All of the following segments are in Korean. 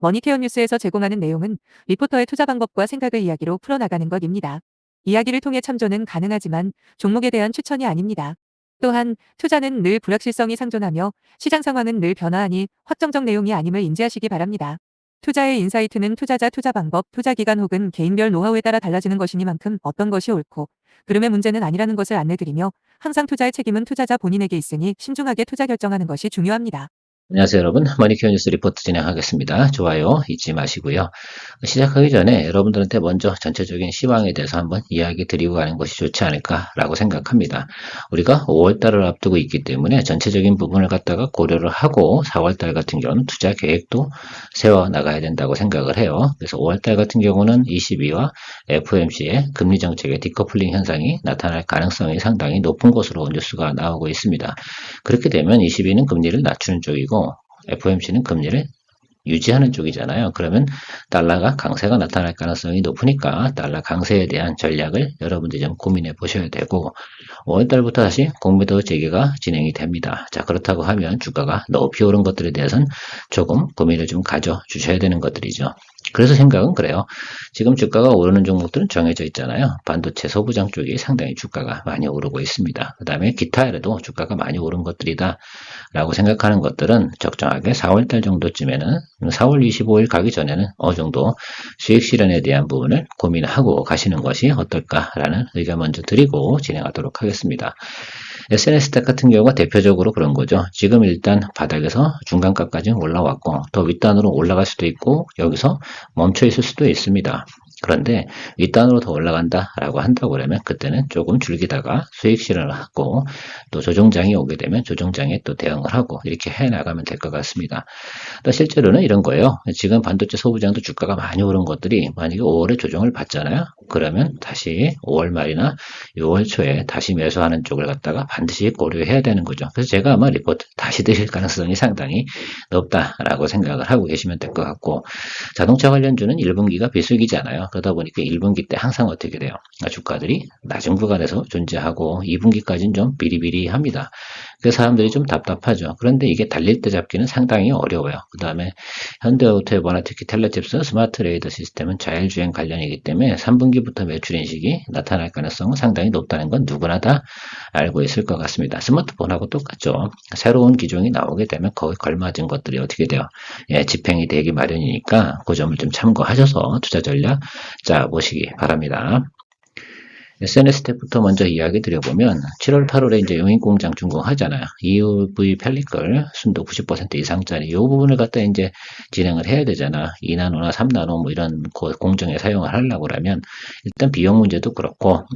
머니케어 뉴스에서 제공하는 내용은 리포터의 투자 방법과 생각을 이야기로 풀어나가는 것입니다. 이야기를 통해 참조는 가능하지만 종목에 대한 추천이 아닙니다. 또한 투자는 늘 불확실성이 상존하며 시장 상황은 늘 변화하니 확정적 내용이 아님을 인지하시기 바랍니다. 투자의 인사이트는 투자자 투자 방법, 투자 기간 혹은 개인별 노하우에 따라 달라지는 것이니만큼 어떤 것이 옳고 그름의 문제는 아니라는 것을 안내드리며 항상 투자의 책임은 투자자 본인에게 있으니 신중하게 투자 결정하는 것이 중요합니다. 안녕하세요, 여러분. 머니케어 뉴스 리포트 진행하겠습니다. 좋아요 잊지 마시고요. 시작하기 전에 여러분들한테 먼저 전체적인 시황에 대해서 한번 이야기 드리고 가는 것이 좋지 않을까라고 생각합니다. 우리가 5월달을 앞두고 있기 때문에 전체적인 부분을 갖다가 고려를 하고 4월달 같은 경우는 투자 계획도 세워 나가야 된다고 생각을 해요. 그래서 5월달 같은 경우는 ECB와 FOMC의 금리 정책의 디커플링 현상이 나타날 가능성이 상당히 높은 것으로 뉴스가 나오고 있습니다. 그렇게 되면 ECB는 금리를 낮추는 쪽이고 FOMC는 금리를 유지하는 쪽이잖아요. 그러면 달러가 강세가 나타날 가능성이 높으니까 달러 강세에 대한 전략을 여러분들이 좀 고민해 보셔야 되고 5월달부터 다시 공매도 재개가 진행이 됩니다. 자, 그렇다고 하면 주가가 높이 오른 것들에 대해서는 조금 고민을 좀 가져 주셔야 되는 것들이죠. 그래서 생각은 그래요. 지금 주가가 오르는 종목들은 정해져 있잖아요. 반도체 소부장 쪽이 상당히 주가가 많이 오르고 있습니다. 그 다음에 기타에도 주가가 많이 오른 것들이다 라고 생각하는 것들은 적정하게 4월달 정도쯤에는 4월 25일 가기 전에는 어느 정도 수익 실현에 대한 부분을 고민하고 가시는 것이 어떨까라는 의견 먼저 드리고 진행하도록 하겠습니다. SNS 같은 경우가 대표적으로 그런 거죠. 지금 일단 바닥에서 중간값까지 올라왔고 더 윗단으로 올라갈 수도 있고 여기서 멈춰 있을 수도 있습니다. 그런데 윗단으로 더 올라간다라고 한다고 그러면 그때는 조금 줄기다가 수익 실현을 하고 또 조정장이 오게 되면 조정장에 또 대응을 하고 이렇게 해 나가면 될 것 같습니다. 또 실제로는 이런 거예요. 지금 반도체 소부장도 주가가 많이 오른 것들이 만약에 5월에 조정을 받잖아요. 그러면 다시 5월 말이나 6월 초에 다시 매수하는 쪽을 갖다가 반드시 고려해야 되는 거죠. 그래서 제가 아마 리포트 다시 드릴 가능성이 상당히 높다라고 생각을 하고 계시면 될 것 같고 자동차 관련주는 1분기가 비수기잖아요. 그러다 보니까 1분기 때 항상 어떻게 돼요? 주가들이 낮은 구간에서 존재하고 2분기까지는 좀 비리비리합니다. 그 사람들이 좀 답답하죠. 그런데 이게 달릴 때 잡기는 상당히 어려워요. 그 다음에 현대오토에버나 특히 텔레칩스, 스마트 레이더 시스템은 자율주행 관련이기 때문에 3분기부터 매출 인식이 나타날 가능성은 상당히 높다는 건 누구나 다 알고 있을 것 같습니다. 스마트폰하고 똑같죠. 새로운 기종이 나오게 되면 거기에 걸맞은 것들이 어떻게 돼요? 예, 집행이 되기 마련이니까 그 점을 좀 참고하셔서 투자 전략 짜보시기 바랍니다. SNS 탭부터 먼저 이야기 드려보면 7월 8월에 이제 용인공장 준공하잖아요. EUV 펠리클 순도 90% 이상짜리 이 부분을 갖다 이제 진행을 해야 되잖아. 2나노나 3나노 뭐 이런 공정에 사용을 하려고 그러면 일단 비용 문제도 그렇고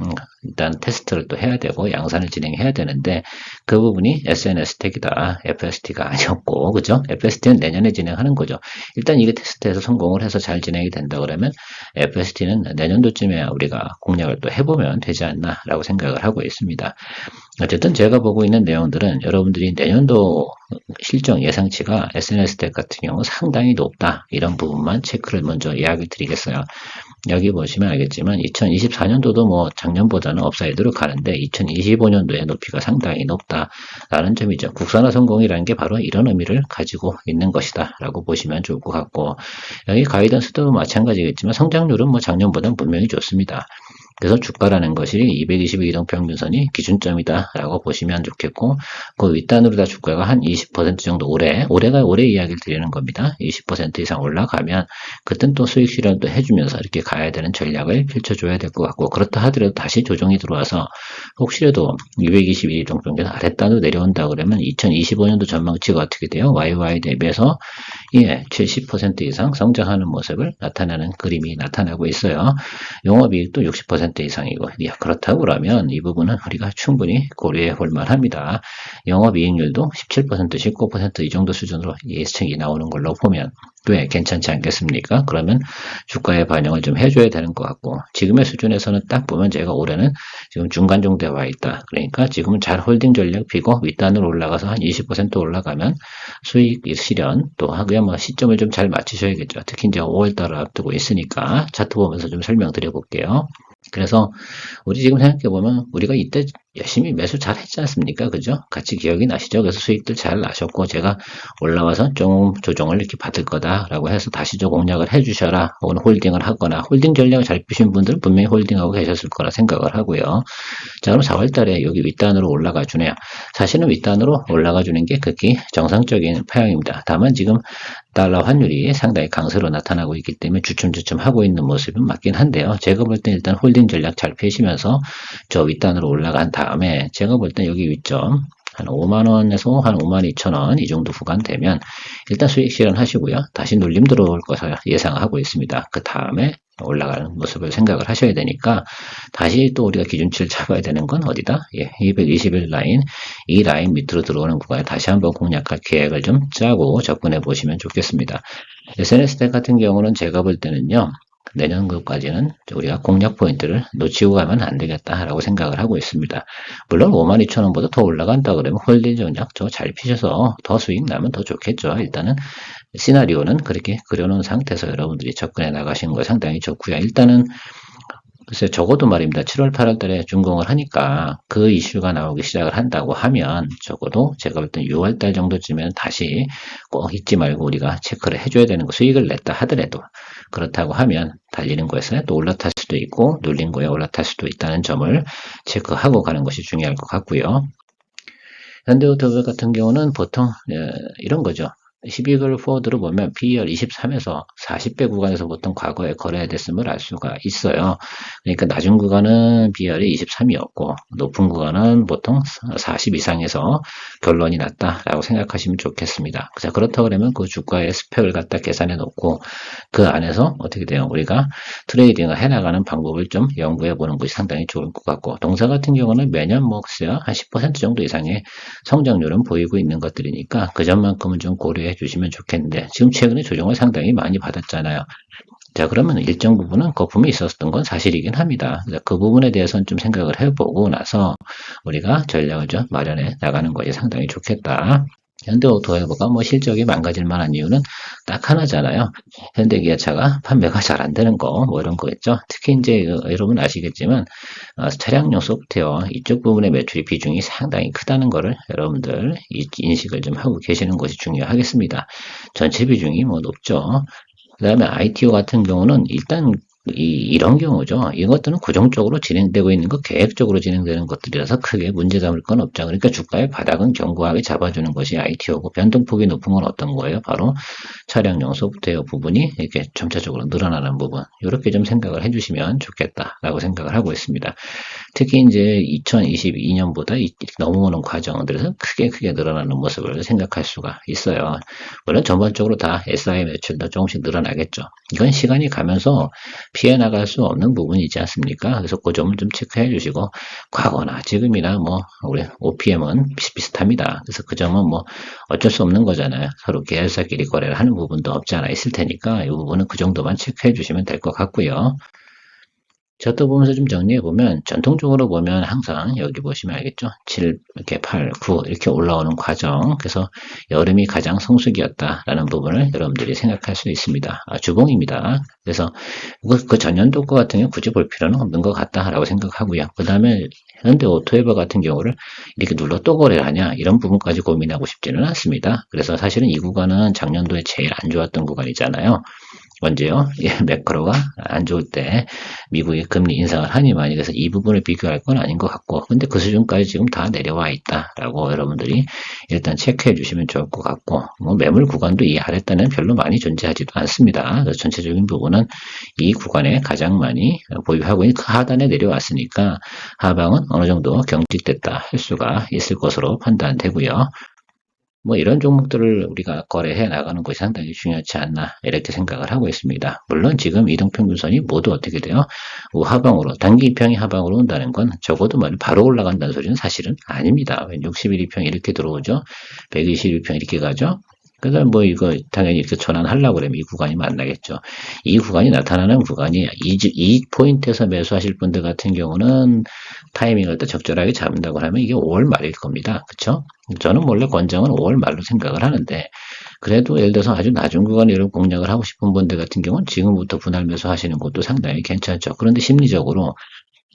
일단 테스트를 또 해야 되고 양산을 진행해야 되는데 그 부분이 SNS 탭이다. FST가 아니었고 그죠? FST는 내년에 진행하는 거죠. 일단 이게 테스트에서 성공을 해서 잘 진행이 된다 그러면 FST는 내년도쯤에 우리가 공략을 또 해보면 되지 않나라고 생각을 하고 있습니다. 어쨌든 제가 보고 있는 내용들은 여러분들이 내년도 실적 예상치가 SNS 텍 같은 경우 상당히 높다. 이런 부분만 체크를 먼저 이야기 드리겠어요. 여기 보시면 알겠지만 2024년도도 뭐 작년보다는 업사이드로 가는데 2025년도의 높이가 상당히 높다라는 점이죠. 국산화 성공이라는 게 바로 이런 의미를 가지고 있는 것이다 라고 보시면 좋을 것 같고 여기 가이던스도 마찬가지겠지만 성장률은 뭐 작년보다는 분명히 좋습니다. 그래서 주가라는 것이 220일 이동평균선이 기준점이다 라고 보시면 좋겠고 그 윗단으로 다 주가가 한 20% 정도 올해 이야기를 드리는 겁니다. 20% 이상 올라가면 그땐 또 수익 실현도 해주면서 이렇게 가야 되는 전략을 펼쳐줘야 될 것 같고 그렇다 하더라도 다시 조정이 들어와서 혹시라도 221 이동평균 아랫단으로 내려온다 그러면 2025년도 전망치가 어떻게 돼요? YY 대비해서 70% 이상 성장하는 모습을 나타내는 그림이 나타나고 있어요. 영업이익도 60% 이상이고 그렇다고 그러면 이 부분은 우리가 충분히 고려해 볼 만합니다. 영업이익률도 17%, 19%이 정도 수준으로 예측이 나오는 걸로 보면 왜 괜찮지 않겠습니까? 그러면 주가에 반영을 좀 해줘야 되는 것 같고 지금의 수준에서는 딱 보면 제가 올해는 지금 중간 정도에 와 있다. 그러니까 지금은 잘 홀딩 전략 피고 윗단으로 올라가서 한 20% 올라가면 수익 실현 또 하고요. 뭐 시점을 좀 잘 맞추셔야겠죠. 특히 이제 5월달을 앞두고 있으니까 차트 보면서 좀 설명드려 볼게요. 그래서 우리 지금 생각해 보면 우리가 이때 열심히 매수 잘 했지 않습니까? 그죠? 같이 기억이 나시죠? 그래서 수익들 잘 나셨고, 제가 올라와서 좀 조정을 이렇게 받을 거다라고 해서 다시 좀 공략을 해주셔라. 혹은 홀딩을 하거나, 홀딩 전략을 잘 피신 분들은 분명히 홀딩하고 계셨을 거라 생각을 하고요. 자, 그럼 4월 달에 여기 윗단으로 올라가 주네요. 사실은 윗단으로 올라가 주는 게 극히 정상적인 파형입니다. 다만 지금 달러 환율이 상당히 강세로 나타나고 있기 때문에 주춤주춤 하고 있는 모습은 맞긴 한데요. 제가 볼 땐 일단 홀딩 전략 잘 펴시면서 저 윗단으로 올라간 다음에 제가 볼 땐 여기 윗점 한 5만원에서 한 5만 2천원 이 정도 구간 되면 일단 수익 실현하시고요. 다시 눌림 들어올 것을 예상하고 있습니다. 그 다음에 올라가는 모습을 생각을 하셔야 되니까 다시 또 우리가 기준치를 잡아야 되는 건 어디다? 221 라인, 이 라인 밑으로 들어오는 구간에 다시 한번 공략할 계획을 좀 짜고 접근해 보시면 좋겠습니다. SNS 대 같은 경우는 제가 볼 때는요. 내년도까지는 우리가 공략 포인트를 놓치고 가면 안 되겠다라고 생각을 하고 있습니다. 물론 52,000원보다 더 올라간다 그러면 홀딩 전략 저 잘 피셔서 더 수익 나면 더 좋겠죠. 일단은 시나리오는 그렇게 그려놓은 상태에서 여러분들이 접근해 나가시는 거 상당히 좋고요. 일단은 글쎄 적어도 말입니다. 7월, 8월 달에 준공을 하니까 그 이슈가 나오기 시작을 한다고 하면 적어도 제가 볼 땐 6월 달 정도쯤에는 다시 꼭 잊지 말고 우리가 체크를 해줘야 되는 거 수익을 냈다 하더라도 그렇다고 하면 달리는 거에서 또 올라탈 수도 있고 눌린 거에 올라탈 수도 있다는 점을 체크하고 가는 것이 중요할 것 같고요. 현대오토바 같은 경우는 보통 이런 거죠. 12개월 포워드로 보면 PER 23에서 40배 구간에서 보통 과거에 거래됐음을 알 수가 있어요. 그러니까 낮은 구간은 PER이 23이었고 높은 구간은 보통 40 이상에서 결론이 났다라고 생각하시면 좋겠습니다. 자, 그렇다고 그러면 그 주가의 스펙을 갖다 계산해 놓고 그 안에서 어떻게 돼요? 우리가 트레이딩을 해나가는 방법을 좀 연구해 보는 것이 상당히 좋을 것 같고 동사 같은 경우는 매년 뭐 한 10% 정도 이상의 성장률은 보이고 있는 것들이니까 그 점만큼은 좀 고려해 주시면 좋겠는데 지금 최근에 조정을 상당히 많이 받았잖아요. 자, 그러면 일정 부분은 거품이 있었던 건 사실이긴 합니다. 그 부분에 대해서는 좀 생각을 해보고 나서 우리가 전략을 좀 마련해 나가는 것이 상당히 좋겠다. 현대오토에버가 뭐 실적이 망가질 만한 이유는 딱 하나잖아요. 현대기아차가 판매가 잘 안 되는 거, 뭐 이런 거겠죠. 특히 이제 여러분 아시겠지만 차량용 소프트웨어 이쪽 부분의 매출이 비중이 상당히 크다는 거를 여러분들 인식을 좀 하고 계시는 것이 중요하겠습니다. 전체 비중이 뭐 높죠. 그 다음에 ITO 같은 경우는 일단 이런 경우죠. 이것들은 고정적으로 진행되고 있는 거, 계획적으로 진행되는 것들이라서 크게 문제 삼을 건 없죠. 그러니까 주가의 바닥은 견고하게 잡아주는 것이 ITO고 변동폭이 높은 건 어떤 거예요? 바로 차량용 소프트웨어 부분이 이렇게 점차적으로 늘어나는 부분. 이렇게 좀 생각을 해주시면 좋겠다라고 생각을 하고 있습니다. 특히 이제 2022년보다 넘어오는 과정들에서 크게 늘어나는 모습을 생각할 수가 있어요. 물론 전반적으로 다 SI 매출도 조금씩 늘어나겠죠. 이건 시간이 가면서 피해 나갈 수 없는 부분이지 않습니까? 그래서 그 점을 좀 체크해 주시고 과거나 지금이나 뭐 우리 OPM은 비슷비슷합니다. 그래서 그 점은 뭐 어쩔 수 없는 거잖아요. 서로 계열사끼리 거래를 하는 부분도 없지 않아 있을 테니까 이 부분은 그 정도만 체크해 주시면 될 것 같고요. 저도 보면서 좀 정리해 보면 전통적으로 보면 항상 여기 보시면 알겠죠? 7, 이렇게 8, 9 이렇게 올라오는 과정. 그래서 여름이 가장 성수기였다라는 부분을 여러분들이 생각할 수 있습니다. 주봉입니다. 그래서 그 전년도 거 같은 경우 굳이 볼 필요는 없는 것 같다라고 생각하고요. 그 다음에 현대 오토에버 같은 경우를 이렇게 눌러 또 거래를 하냐 이런 부분까지 고민하고 싶지는 않습니다. 그래서 사실은 이 구간은 작년도에 제일 안 좋았던 구간이잖아요. 언제요? 매크로가 안 좋을 때 미국이 금리 인상을 하니만이 그래서 이 부분을 비교할 건 아닌 것 같고 근데 그 수준까지 지금 다 내려와 있다라고 여러분들이 일단 체크해 주시면 좋을 것 같고 뭐 매물 구간도 이 아랫단은 별로 많이 존재하지도 않습니다. 그래서 전체적인 부분은 이 구간에 가장 많이 보유하고 있는 그 하단에 내려왔으니까 하방은 어느 정도 경직됐다 할 수가 있을 것으로 판단되고요. 뭐 이런 종목들을 우리가 거래해 나가는 것이 상당히 중요하지 않나 이렇게 생각을 하고 있습니다. 물론 지금 이동평균선이 모두 어떻게 돼요? 하방으로 단기 이평이 하방으로 온다는 건 적어도 바로 올라간다는 소리는 사실은 아닙니다. 61 이평 이렇게 들어오죠. 121 이평 이렇게 가죠. 그다음 뭐 이거 당연히 이렇게 전환하려고 그러면 이 구간이 만나겠죠. 이 구간이 나타나는 구간이 이 포인트에서 매수하실 분들 같은 경우는 타이밍을 또 적절하게 잡는다고 하면 이게 5월 말일 겁니다. 그렇죠? 저는 원래 권장은 5월 말로 생각을 하는데 그래도 예를 들어서 아주 낮은 구간에 이런 공략을 하고 싶은 분들 같은 경우는 지금부터 분할 매수하시는 것도 상당히 괜찮죠. 그런데 심리적으로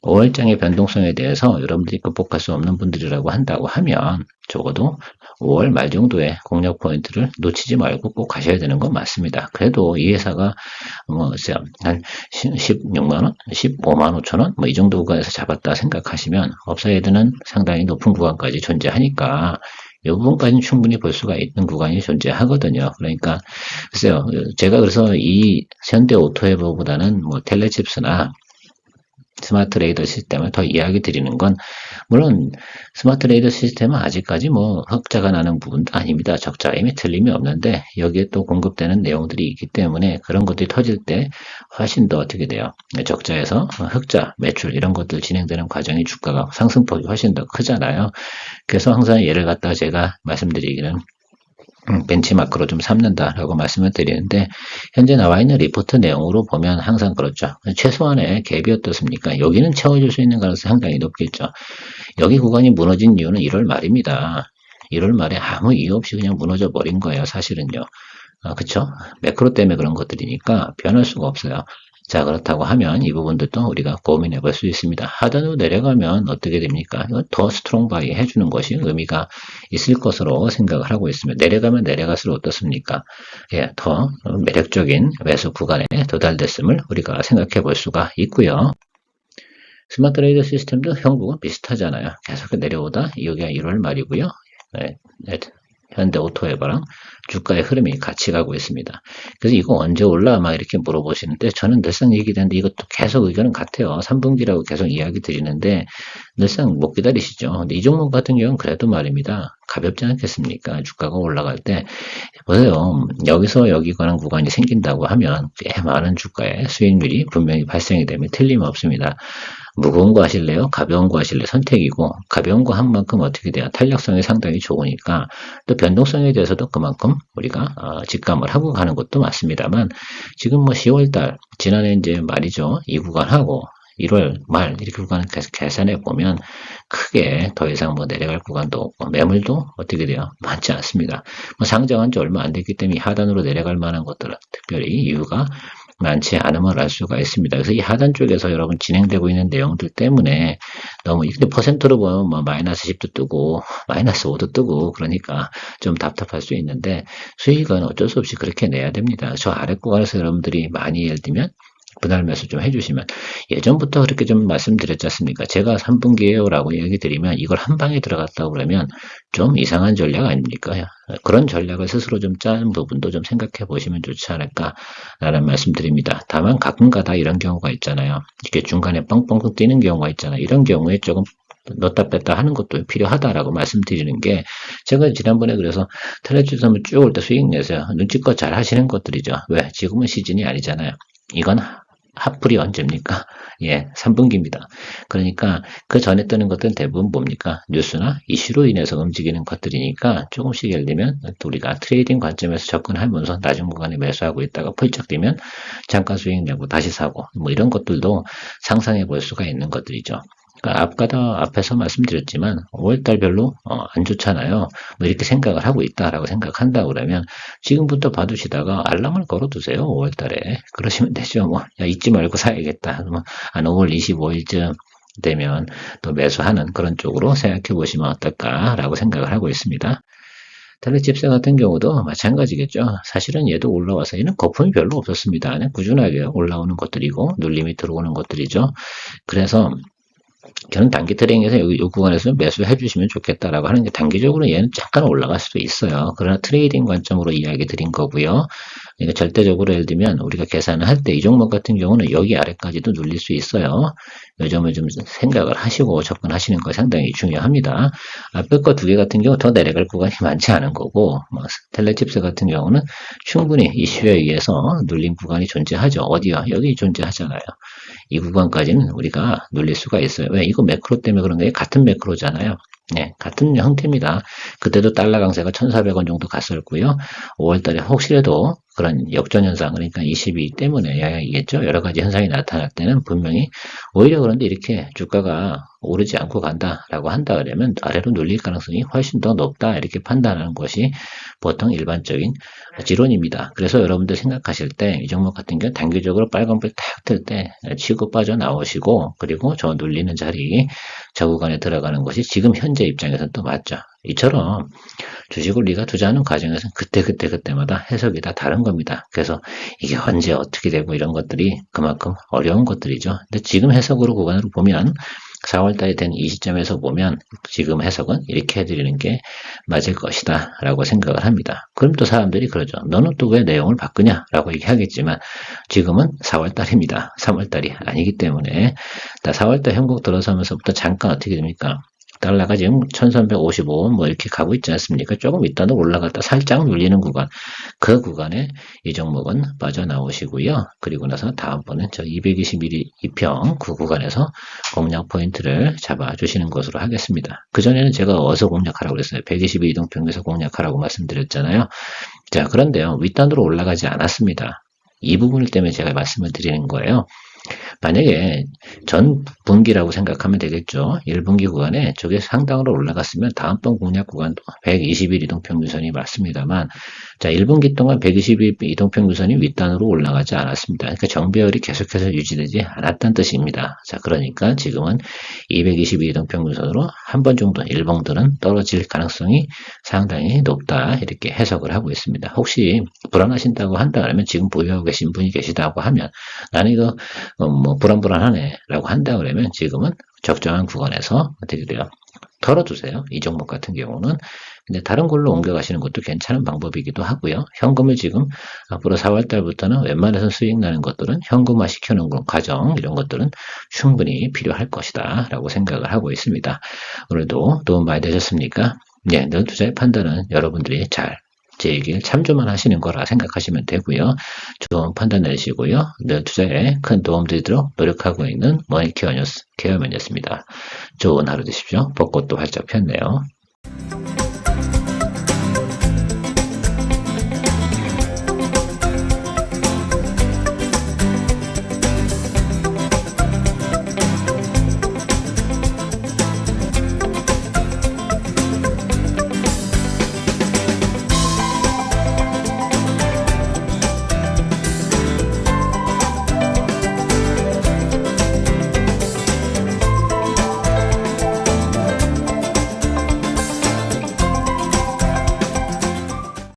5월장의 변동성에 대해서 여러분들이 극복할 수 없는 분들이라고 한다고 하면 적어도 5월 말 정도에 공략 포인트를 놓치지 말고 꼭 가셔야 되는 건 맞습니다. 그래도 이 회사가 한 16만 원, 15만 5천 원, 이 정도 구간에서 잡았다 생각하시면 업사이드는 상당히 높은 구간까지 존재하니까 이 부분까지는 충분히 볼 수가 있는 구간이 존재하거든요. 그러니까 글쎄요, 제가 그래서 이 현대 오토에버보다는 텔레칩스나 스마트 레이더 시스템을 더 이야기 드리는 건, 물론 스마트 레이더 시스템은 아직까지 흑자가 나는 부분도 아닙니다. 적자임이 틀림이 없는데 여기에 또 공급되는 내용들이 있기 때문에 그런 것들이 터질 때 훨씬 더 어떻게 돼요? 적자에서 흑자, 매출 이런 것들 진행되는 과정이 주가가 상승폭이 훨씬 더 크잖아요. 그래서 항상 예를 갖다가 제가 말씀드리기는 벤치마크로 좀 삼는다라고 말씀을 드리는데, 현재 나와 있는 리포트 내용으로 보면 항상 그렇죠. 최소한의 갭이 어떻습니까? 여기는 채워줄 수 있는 가능성이 상당히 높겠죠. 여기 구간이 무너진 이유는 1월 말입니다. 1월 말에 아무 이유 없이 그냥 무너져 버린 거예요, 사실은요. 그쵸? 매크로 때문에 그런 것들이니까 변할 수가 없어요. 자, 그렇다고 하면 이 부분들도 우리가 고민해 볼 수 있습니다. 하단으로 내려가면 어떻게 됩니까? 더 스트롱 바이 해주는 것이 의미가 있을 것으로 생각을 하고 있습니다. 내려가면 내려갈수록 어떻습니까? 예, 더 매력적인 매수 구간에 도달됐음을 우리가 생각해 볼 수가 있고요. 스마트 레이더 시스템도 형국은 비슷하잖아요. 계속 내려오다 여기가 1월 말이고요. 네, 현대 오토에버랑 주가의 흐름이 같이 가고 있습니다. 그래서 이거 언제 올라? 막 이렇게 물어보시는데 저는 늘상 얘기되는데 이것도 계속 의견은 같아요. 3분기라고 계속 이야기 드리는데 늘상 못 기다리시죠. 근데 이 종목 같은 경우는 그래도 말입니다. 가볍지 않겠습니까? 주가가 올라갈 때 보세요. 여기서 여기 가는 구간이 생긴다고 하면 꽤 많은 주가의 수익률이 분명히 발생이 되면 틀림없습니다. 무거운 거 하실래요? 가벼운 거 하실래요? 선택이고, 가벼운 거 한 만큼 어떻게 돼요? 탄력성이 상당히 좋으니까 또 변동성에 대해서도 그만큼 우리가 직감을 하고 가는 것도 맞습니다만, 지금 10월달 지난해 이제 말이죠. 이 구간하고 1월 말 이렇게 구간을 계속 계산해 보면 크게 더 이상 내려갈 구간도 없고 매물도 어떻게 돼요? 많지 않습니다. 상장한 지 얼마 안 됐기 때문에 하단으로 내려갈 만한 것들은 특별히 이유가 많지 않음을 알 수가 있습니다. 그래서 이 하단 쪽에서 여러분 진행되고 있는 내용들 때문에 너무 근데 퍼센트로 보면 마이너스 10도 뜨고 마이너스 5도 뜨고 그러니까 좀 답답할 수 있는데 수익은 어쩔 수 없이 그렇게 내야 됩니다. 저 아래 구간에서 여러분들이 많이 예를 들면 분할 매수 좀 해주시면 예전부터 그렇게 좀 말씀드렸지 않습니까? 제가 3분기에요 라고 얘기 드리면 이걸 한 방에 들어갔다고 그러면 좀 이상한 전략 아닙니까? 그런 전략을 스스로 좀 짜는 부분도 좀 생각해 보시면 좋지 않을까라는 말씀드립니다. 다만 가끔가다 이런 경우가 있잖아요. 이렇게 중간에 뻥뻥 뛰는 경우가 있잖아요. 이런 경우에 조금 넣다 뺐다 하는 것도 필요하다라고 말씀드리는 게 제가 지난번에 그래서 텔레주스 한번 쭉 올 때 수익 내세요. 눈치껏 잘 하시는 것들이죠. 왜? 지금은 시즌이 아니잖아요. 이건 핫불이 언제입니까? 예, 3분기입니다. 그러니까 그 전에 뜨는 것들은 대부분 뭡니까? 뉴스나 이슈로 인해서 움직이는 것들이니까 조금씩 예를 들면 우리가 트레이딩 관점에서 접근하면서 낮은 구간에 매수하고 있다가 펄쩍 뛰면 잠깐 수익 내고 다시 사고 이런 것들도 상상해 볼 수가 있는 것들이죠. 그러니까 앞에서 말씀드렸지만 5월달 별로 안 좋잖아요. 이렇게 생각을 하고 있다라고 생각한다 그러면 지금부터 봐두시다가 알람을 걸어두세요. 5월달에 그러시면 되죠. 야, 잊지 말고 사야겠다. 한 5월 25일쯤 되면 또 매수하는 그런 쪽으로 생각해 보시면 어떨까라고 생각을 하고 있습니다. 텔레칩스 같은 경우도 마찬가지겠죠. 사실은 얘도 올라와서 얘는 거품이 별로 없었습니다. 그냥 꾸준하게 올라오는 것들이고 눌림이 들어오는 것들이죠. 그래서 저는 단기 트레이딩에서 이 구간에서 매수해 주시면 좋겠다라고 하는 게 단기적으로 얘는 잠깐 올라갈 수도 있어요. 그러나 트레이딩 관점으로 이야기 드린 거고요. 그러니까 절대적으로 예를 들면 우리가 계산을 할 때 이 종목 같은 경우는 여기 아래까지도 눌릴 수 있어요. 이 점을 좀 생각을 하시고 접근하시는 거 상당히 중요합니다. 앞에 거 두 개 같은 경우 더 내려갈 구간이 많지 않은 거고 텔레칩스 같은 경우는 충분히 이슈에 의해서 눌린 구간이 존재하죠. 어디야? 여기 존재하잖아요. 이 구간까지는 우리가 눌릴 수가 있어요. 왜? 이거 매크로 때문에 그런 거예요. 같은 매크로잖아요. 네, 같은 형태입니다. 그때도 달러 강세가 1,400원 정도 갔었고요. 5월달에 혹시라도 그런 역전 현상, 그러니까 22 때문에 영향이겠죠. 여러 가지 현상이 나타날 때는 분명히 오히려 그런데 이렇게 주가가 오르지 않고 간다라고 한다 그러면 아래로 눌릴 가능성이 훨씬 더 높다 이렇게 판단하는 것이 보통 일반적인 지론입니다. 그래서 여러분들 생각하실 때 이 종목 같은 경우 단기적으로 빨간불 탁 틀 때 치고 빠져나오시고 그리고 저 눌리는 자리 저 구간에 들어가는 것이 지금 현재 입장에서는 또 맞죠. 이처럼 주식을 우리가 투자하는 과정에서는 그때마다 해석이 다 다른 겁니다. 그래서 이게 언제 어떻게 되고 이런 것들이 그만큼 어려운 것들이죠. 근데 지금 해석으로 구간으로 보면 4월달이 된 이 시점에서 보면 지금 해석은 이렇게 해드리는 게 맞을 것이다 라고 생각을 합니다. 그럼 또 사람들이 그러죠. 너는 또 왜 내용을 바꾸냐 라고 얘기하겠지만 지금은 4월달입니다. 3월달이 아니기 때문에 4월달 현곡 들어서면서부터 잠깐 어떻게 됩니까? 달러가 지금 1355원 뭐 이렇게 가고 있지 않습니까? 조금 이따도 올라갔다 살짝 눌리는 구간. 그 구간에 이 종목은 빠져나오시고요. 그리고 나서 다음번엔 저 221일 2평 그 구간에서 공략 포인트를 잡아주시는 것으로 하겠습니다. 그전에는 제가 어디서 공략하라고 그랬어요? 122 이동평균에서 공략하라고 말씀드렸잖아요. 자, 그런데요. 윗단으로 올라가지 않았습니다. 이 부분 때문에 제가 말씀을 드리는 거예요. 만약에 전 분기라고 생각하면 되겠죠. 1분기 구간에 저게 상당으로 올라갔으면 다음번 공략 구간도 120일 이동평균선이 맞습니다만 자 1분기 동안 120일 이동평균선이 윗단으로 올라가지 않았습니다. 그러니까 정배열이 계속해서 유지되지 않았다는 뜻입니다. 자 그러니까 지금은 220일 이동평균선으로 한 번 정도 일봉들은 떨어질 가능성이 상당히 높다 이렇게 해석을 하고 있습니다. 혹시 불안하신다고 한다면 지금 보유하고 계신 분이 계시다고 하면 나는 이거 뭐 불안불안하네 라고 한다 그러면 지금은 적정한 구간에서 어떻게 돼요? 털어두세요. 이 종목 같은 경우는. 근데 다른 걸로 옮겨가시는 것도 괜찮은 방법이기도 하고요. 현금을 지금 앞으로 4월 달부터는 웬만해서 수익 나는 것들은 현금화 시켜놓은 과정 이런 것들은 충분히 필요할 것이다 라고 생각을 하고 있습니다. 오늘도 도움 많이 되셨습니까? 네, 늘 투자의 판단은 여러분들이 잘 제 얘기를 참조만 하시는 거라 생각하시면 되고요. 좋은 판단 내시고요. 늘 투자에 큰 도움 드리도록 노력하고 있는 머니케어 뉴스 케어맨이었습니다. 좋은 하루 되십시오. 벚꽃도 활짝 폈네요.